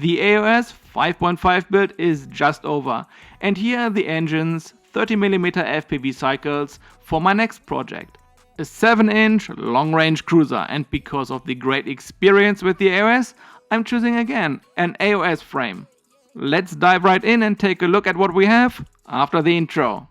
The AOS 5.5 build is just over, and here are the engines, 30mm FPV cycles for my next project. A 7-inch long-range cruiser, and because of the great experience with the AOS, I'm choosing again an AOS frame. Let's dive right in and take a look at what we have after the intro.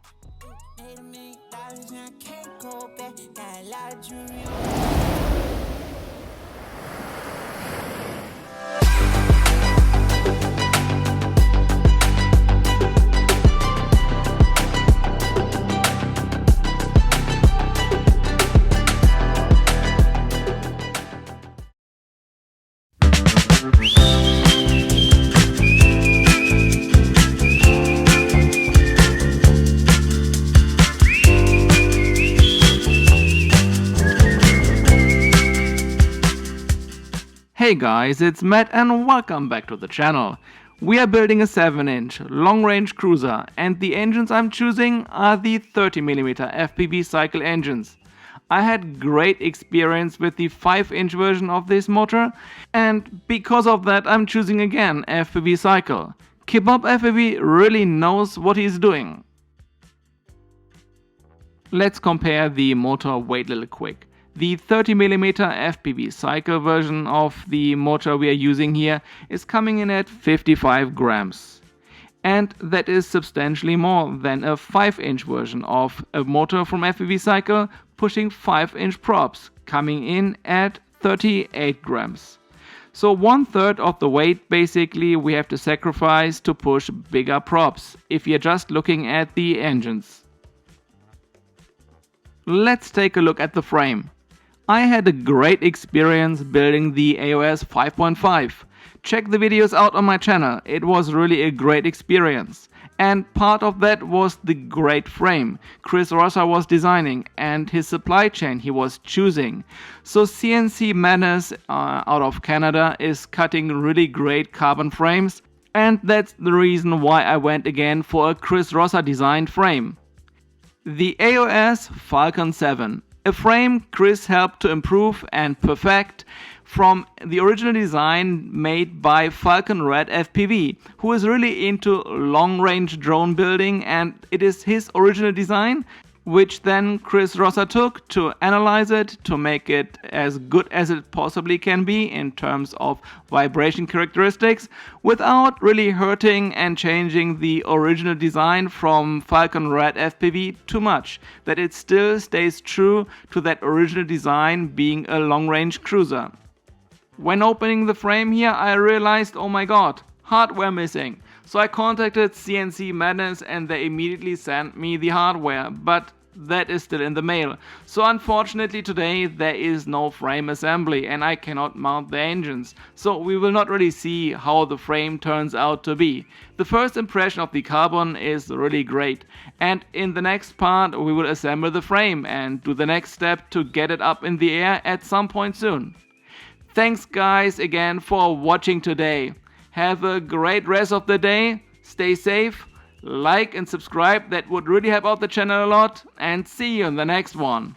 Hey guys, it's Matt and welcome back to the channel. We are building a 7-inch long-range cruiser and the engines I'm choosing are the 30mm FPV Cycle engines. I had great experience with the 5-inch version of this motor and because of that I'm choosing again FPV Cycle. Kebab FPV really knows what he's doing. Let's compare the motor weight a little quick. The 30mm FPV Cycle version of the motor we are using here is coming in at 55 grams. And that is substantially more than a 5-inch version of a motor from FPV Cycle pushing 5-inch props, coming in at 38 grams. So 1/3 of the weight basically we have to sacrifice to push bigger props, if you're just looking at the engines. Let's take a look at the frame. I had a great experience building the AOS 5.5. Check the videos out on my channel, it was really a great experience. And part of that was the great frame Chris Rossa was designing and his supply chain he was choosing. So CNC Madness out of Canada is cutting really great carbon frames, and that's the reason why I went again for a Chris Rossa designed frame. The AOS Falcon 7. A frame Chris helped to improve and perfect from the original design made by Falcon Red FPV, who is really into long-range drone building, and it is his original design which then Chris Rossa took to analyze it to make it as good as it possibly can be in terms of vibration characteristics without really hurting and changing the original design from Falcon Red FPV too much, that it still stays true to that original design being a long-range cruiser. When opening the frame here I realized, oh my god, hardware missing. So I contacted CNC Madness and they immediately sent me the hardware, but that is still in the mail. So unfortunately today there is no frame assembly and I cannot mount the engines. So we will not really see how the frame turns out to be. The first impression of the carbon is really great, and in the next part we will assemble the frame and do the next step to get it up in the air at some point soon. Thanks guys again for watching today. Have a great rest of the day, stay safe, like and subscribe, that would really help out the channel a lot, and see you in the next one.